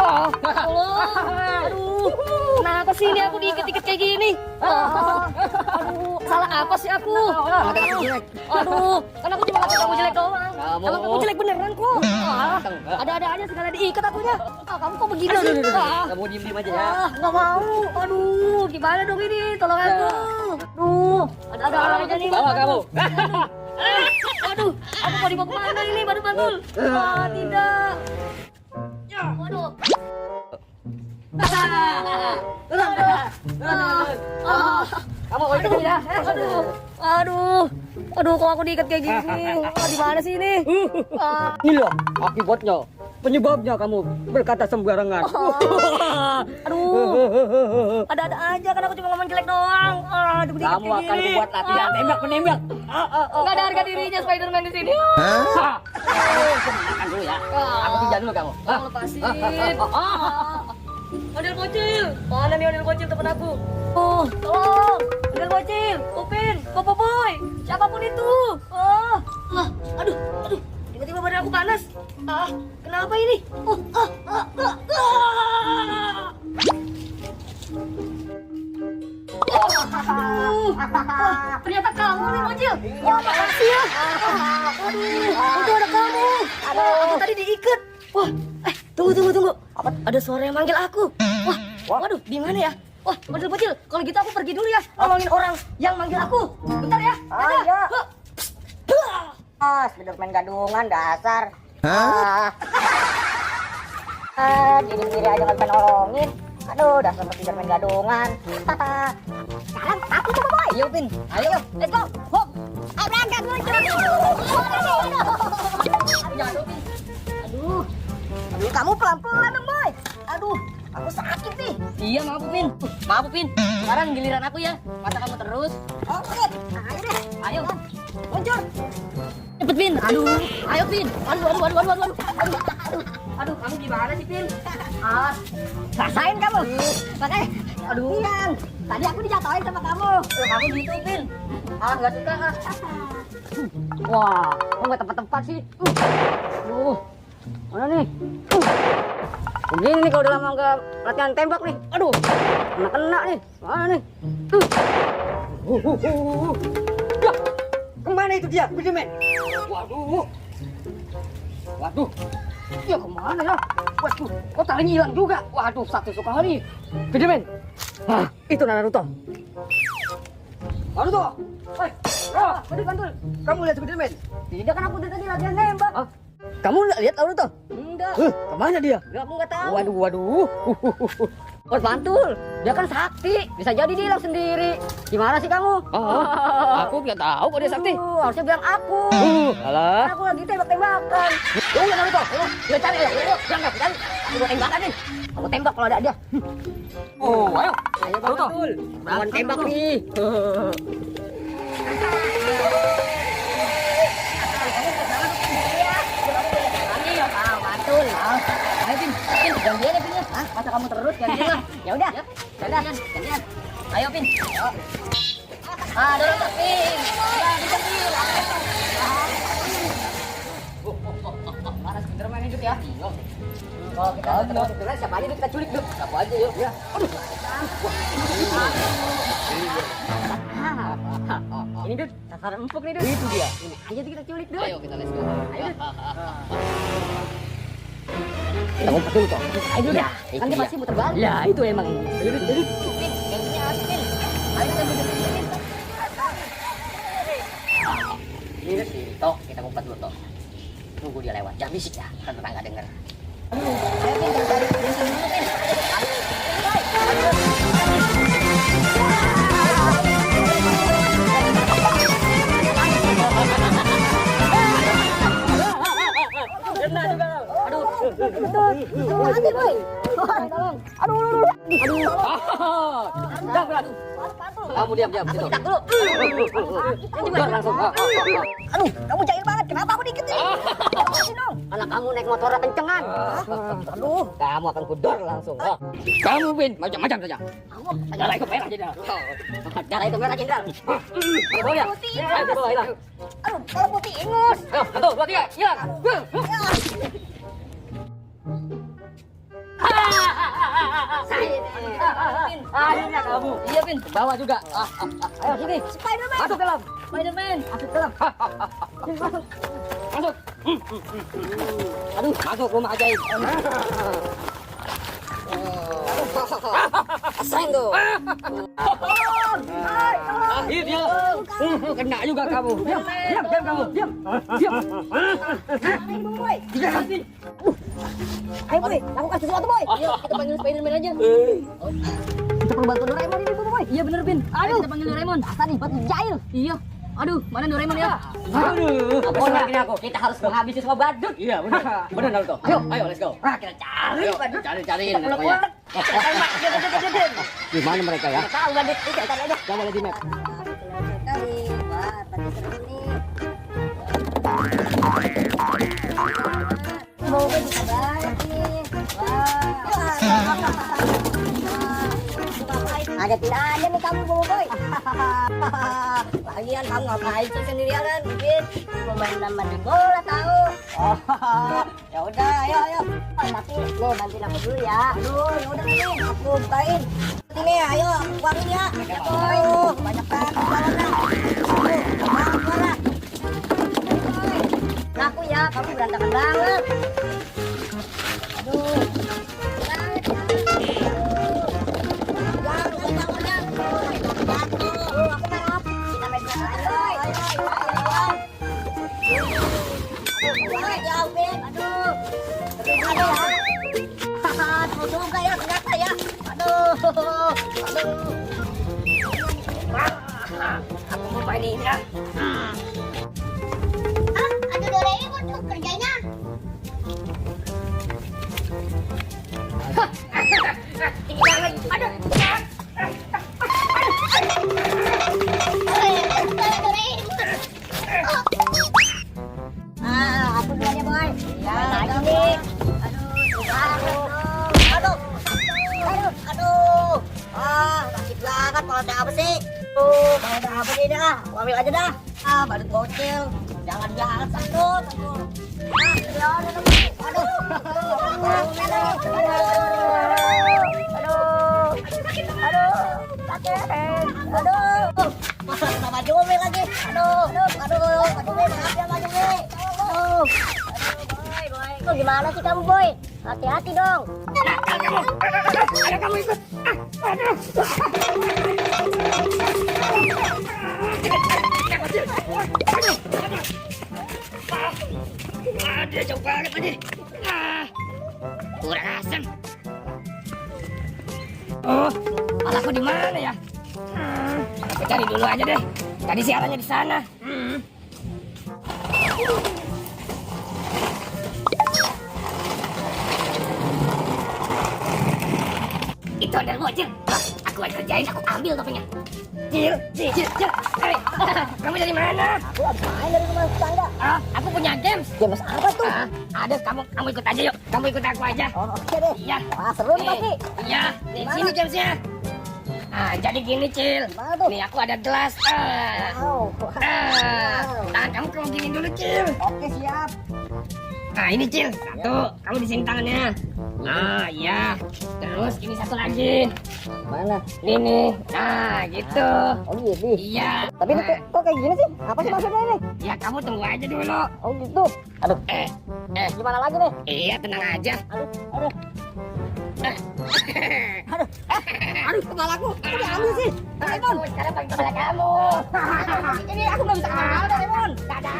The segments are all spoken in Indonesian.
Allah. Aduh. Kenapa sih ini aku diikat-ikat kayak gini? Aduh, salah apa sih aku? Aduh, kan aku cuma kata kamu jelek doang. Emang kamu jelek beneran kok. Ada-ada aja segala diikat akunya. Kamu kok begini sih? Kamu diem aja ya. Nggak mau. Aduh, gimana dong ini? Tolong aku. Aduh, ada aja nih. Bawa kamu. Aduh, aku mau dibawa kemana ini? Bantul. Tidak. Waduh. Kamu mau ikut ya? Aduh, kok aku diikat kayak gini? Di mana sih ini? Ini loh akibatnya, penyebabnya kamu berkata sembarangan. Aduh, ada-ada aja kan aku cuma ngomong jelek doang. Aduh, diikat Kamu kayak akan gini. dibuat latihan tembak-menembak. Nggak ada harga dirinya Spiderman di sini. Makan dulu ya. Aku tidak dulu kamu. Tolong lepasin. Ondel bocil, mana nih ondel bocil temen aku? Tolong, ondel bocil, Upin, Popo Boy, siapapun itu. Aduh, tiba-tiba badan aku panas. Kenapa ini? Ternyata kamu nih bocil. Makasih ya. Aduh, ada kamu. Aku tadi diikat. Wah, tunggu. Ada suara yang manggil aku. Waduh, di mana ya? Wah, model bocil. Kalau gitu aku pergi dulu ya. Ngomongin orang yang manggil aku. Bentar ya. Iya. Spiderman gadungan dasar. Diri-diri aja nggak bisa nolongin. Aduh, dasar Spiderman gadungan. Sekarang aku coba boy. Ayo Pin, ayo. Let's go. Hop. Ayo berangkat dulu. Aduh, kamu pelan-pelan dong boy. Aduh, aku sakit nih. Iya, maaf Upin. Sekarang giliran aku ya. Masa kamu terus? Oke, ayo deh. Ayo. Muncul. Cepet Pin. Ayo Pin. Aduh, kamu gimana sih Pin? Rasain kamu. Makanya, Aduh. Yang tadi aku dijatuhin sama kamu. Kamu gitu Pin. Nggak suka. Wah, kok nggak tempat-tempat sih? Mana nih? Begini nih kalau udah lama nggak latihan tembak nih. Aduh, kena nih. Mana nih? Ya, kemana itu dia? Spiderman? Waduh. Ya kemana ya? Waduh, kok talinya hilang juga? Waduh, satu suka hari. Spiderman. Itu Naruto. Naruto. Bantul. Kamu lihat Spiderman? Tidak, kan aku dari tadi latihan nembak. Kamu lihat Naruto? Enggak. Kemana dia? Aku nggak tahu. Waduh. Bos Bantul, dia kan sakti, bisa jadi dia hilang sendiri. Gimana sih kamu? Aku nggak tahu kok dia sakti. Harusnya bilang aku. Alah. Aku lagi tembak-tembakan. Tunggu Naruto, dia cari ya. Jangan, aku mau tembakan nih. Aku tembak kalau ada dia. Ayo Naruto. Lawan tembak nih. Mantul. Ayo Pin, gantian ya Pin ya. Masa kamu terus gantian lah. Ya udah. Gantian. Ayo Pin. Dorong terus Pin. Digantiin. Mana Spiderman hidup ya? Kalau kita ketemu Spiderman siapa aja kita culik dulu. Siapa aja yuk. Ya. Ini Dut, sasaran empuk nih Dut. Itu dia. Ini aja kita culik Dut. Ayo kita let's go. Ayo Dut. Kita ngumpet dulu toh. Ayo Dut. Kan dia pasti muter balik. Ya itu emang. Ayo Dut. Pin, gantinya asik Pin. Ayo kita berdiri Pin. Ini Dut. Toh, kita ngumpet dulu toh. Tunggu dia lewat. Jangan bisik ya. Kan tetangga denger. Ayo Pin, jangan cari dulu Pin. Hati boy. Kamu diam situ. Tak dulu. Dor langsung. Aduh, kamu jahil banget. Kenapa aku diiketin? Kasih dong. Anak kamu naik motornya kencengan. Aduh, Kamu akan kudor langsung. Kamu Pin, macam-macam saja. Darah itu merah jenderal. Darah itu merah jenderal. Ayo ya. Ayo bawa hilang. aduh, kalau putih ingus. Satu, dua, tiga, hilang. Akhirnya kamu. Iya, Pin. Bawa juga. Ayo sini. Spiderman. Masuk dalam. Spiderman. Masuk dalam. Masuk. Aduh, masuk rumah ajaib. Asain tuh. Akhirnya. Kena juga kamu. Diam kamu. Diam. Boy. Ayo, Boy. Lakukan sesuatu, Boy. Ayo, kita panggil Spiderman aja. Kita perlu bantu Doraemon ini, Boy. Iya bener, Pin. Ayo kita panggil Doraemon. Asal nih, batu jahil. Iya. Aduh, mana Doraemon ya? Aduh. Pokoknya gini aku, kita harus menghabisi semua badut. Iya benar. Benar Naruto. Ayo let's go. Kita cari Ayo badut. cari-cariin. Kita ulek-ulek. Tembak, dia. Di mana mereka ya? Kita tahu badut, kita cari aja. Coba lihat di map. Kali, wah, tadi seru nih. Mau bisa banget nih. Ada tidak ada nih kamu Boboiboy. Lagian kamu ngapain sih sendirian kan? Mungkin mau main main bola tahu. Ya udah, ayo. Tapi nih bantuin aku dulu ya. Aduh, ya udah nih, aku bukain. Ini ayo, buangin ya. Aduh, banyak banget lawannya. Aduh, aku ya, kamu berantakan banget. Aduh. Aku mau main ini ya. Ada Doraemon tuh kerjanya. Aku dulu aja boy. Ya, lagi nih. Aduh. Sakit banget kalau ada apa sih? Kalau ada apa nih dah? Aku ambil aja dah. Badut bocil. Jangan sakit. Sama Jumi lagi. Aduh, maaf ya Pak Jumi. Boy. Tuh gimana sih kamu, Boy? Hati-hati dong. Ada kamu ikut. Dia jauh banget tadi. Kurang asem. Oh, malahku di mana ya? Aku cari dulu aja deh. Tadi siarannya di sana. Itu ada bocil. Aku akan kerjain, aku ambil topengnya. Cil. Hei, kamu dari mana? Aku habis main dari rumah tetangga. Aku punya games. Games apa tuh? Ada, kamu ikut aja yuk. Kamu ikut aku aja. Oh, oke deh. Iya. Wah, seru nih pasti. Iya, di sini gamesnya. Jadi gini, Cil. Gimana tuh? Nih, aku ada gelas. Wow. Tangan kamu gini dulu, Cil. Oke, siap. Nah, ini, Cil. Satu. Kamu di sini tangannya. Iya. Terus ini satu lagi. Mana? Ini. Nah, gitu. Oh, gitu. Iya. Tapi ini kok kayak gini sih? Apa sih maksudnya ini? Ya, kamu tunggu aja dulu. Oh, gitu. Aduh, gimana lagi nih? Iya, tenang aja. Aduh. Aduh, kepalaku. Kok diambil sih? Doraemon. Sekarang pakai kepala kamu. Ini aku belum bisa kepala Doraemon. Dadah.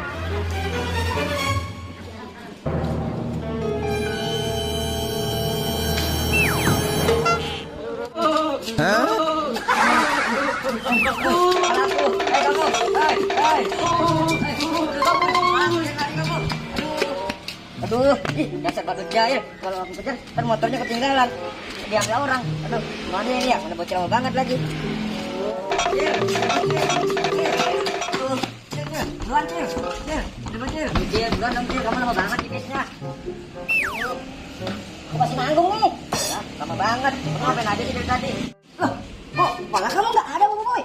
Aduh, dasar badut jahil. Kalau aku kejar, ntar motornya ketinggalan. Diambil orang. Aduh, mana ini ya? Mana bocil lama banget lagi. Buruan, Cil. Buruan dong, Cil. Kamu lama banget jenisnya. Aku masih nanggung nih. Ya, lama banget. Kamu ngapain aja sih dari tadi? Loh, kok kepala kamu nggak ada, Boboiboy?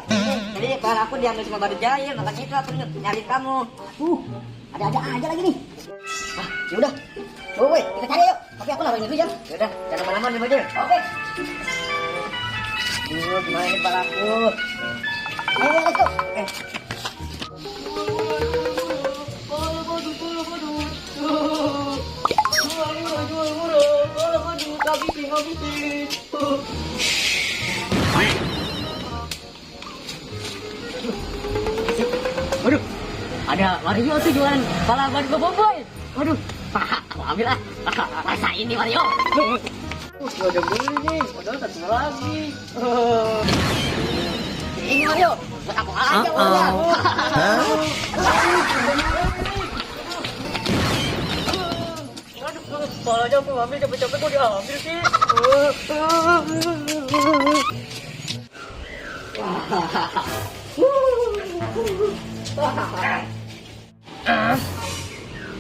Jadi kepala aku diambil sama badut jahil. Makanya itu aku nyari kamu. Ada aja lagi nih. Yaudah. Boboiboy, kita cari yuk. Tapi aku lama dulu ya. Yaudah, jangan lama-lama nih, Bajir. Oke. Gimana nih kepalaku? Ayo, let's go. Oke. Waduh, ada Mario tuh jualan kepala badu boboiboy. Waduh, aku ambil lah. Rasa ini Mario. Udah beli nih, padahal satu lagi. Ini Mario, buat aku aja Mario. Aduh, kepalanya aku ambil capek-capek kok diambil sih.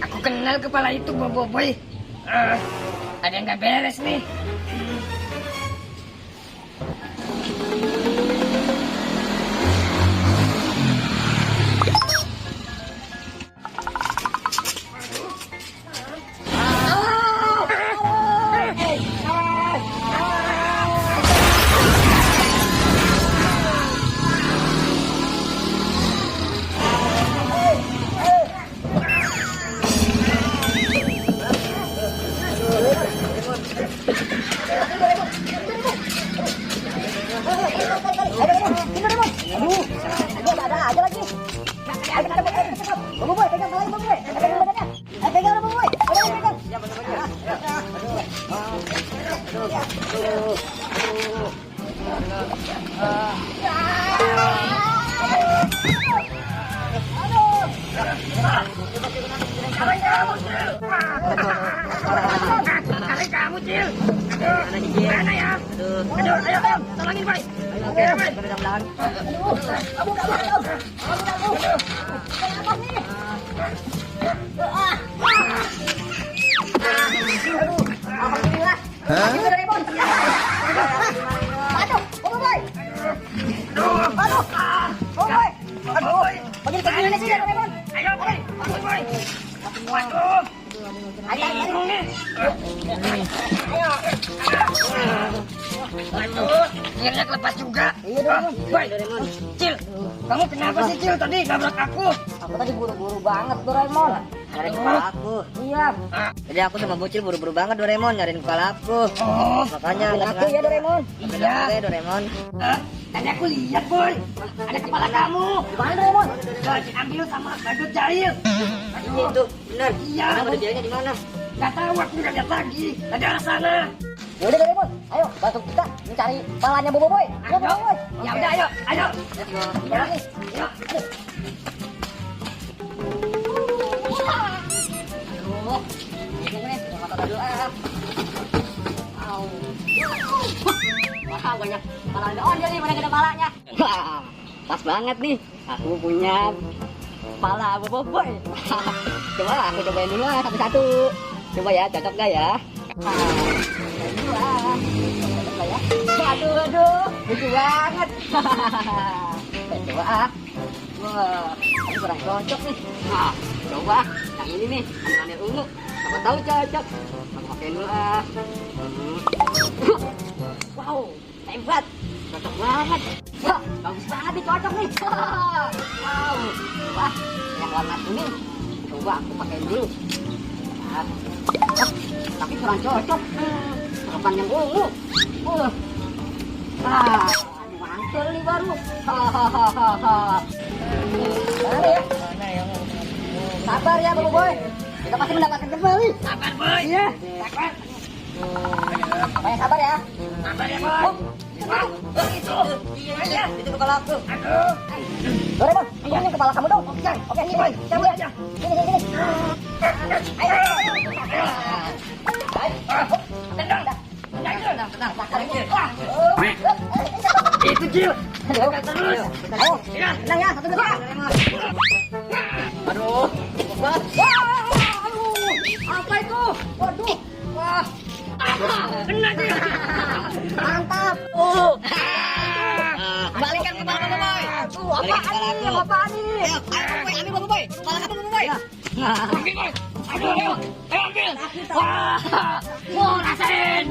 Aku kenal kepala itu boboiboy. Ada yang nggak beres nih. Kamu Cil, mana ya? Aduh, ayo, tolongin boy. Oke, Alhamdulillah. Aduh, boboiboy. Aduh. Begini kayak sih, Doraemon. ayo boy. Waduh. Ayo. Waduh, akhirnya kelepas juga. Iya, Doraemon. Boy, Cil, kamu kenapa sih Cil tadi nabrak aku? Aku tadi buru-buru banget, Doraemon. Nyariin kepala aku. Iya. Jadi aku sama Bocil buru-buru banget Doraemon nyariin kepala aku. Oh, Makanya aku ya, Doraemon. Iya, Doraemon. Tadi aku lihat boy, ada kepala kamu. Mana, Doraemon? Diambil sama badut jahil. Itu benar. Iya. Kamu ada jahilnya di mana? Gak tahu, aku nggak lihat lagi. Tadi arah sana. Yaudah, Doraemon. Ayo, bantu kita mencari palanya boboiboy. Ayo, boboiboy. Ya udah, ayo. Ya, nih. Ayo. Aduh. Ini nih, udah mata dulu ah. Au. Wah, banyak palanya. Oh, dia nih, mana ada palanya? Wah, pas banget nih. Aku punya kepala boboiboy. Coba aku cobain dulu lah satu-satu. Coba ya, cocok gak ya? Aduh, Lucu banget. Coba ah. Wah, ini kurang cocok nih. Nah, coba yang ini nih, aneh ungu. Siapa tahu cocok. Aku pakai dulu ah. Wow, hebat. Cocok banget. Wah, bagus banget nih, cocok nih. Wow. Wah, yang warna kuning. Coba aku pakai dulu. Nah. Tapi kurang cocok. Bukan yang ungu. Mantul nih baru. Mana ya? Sabar ya, boboiboy. Kita pasti mendapatkan kembali. Sabar boy. Iya. Sabar. Banyak sabar ya. Sabar ya boy. Itu kepala aku. Aduh. Doraemon, ini kepala kamu dong. Oke, ini boy. Cabut aja. Sini. Ayo. Itu Cil. Ayo. Terus. Ayo. Tenang ya, satu depan. Aduh. Aduh. Apa itu? Waduh. Wah. Kena dia. Mantap. Balikan kepala kamu boy. Aduh, apaan ini? Apaan ini? Ayo, ambil boy. Kepala kamu boy. Ambil boy. Aduh, ayo ambil. Wah, rasain.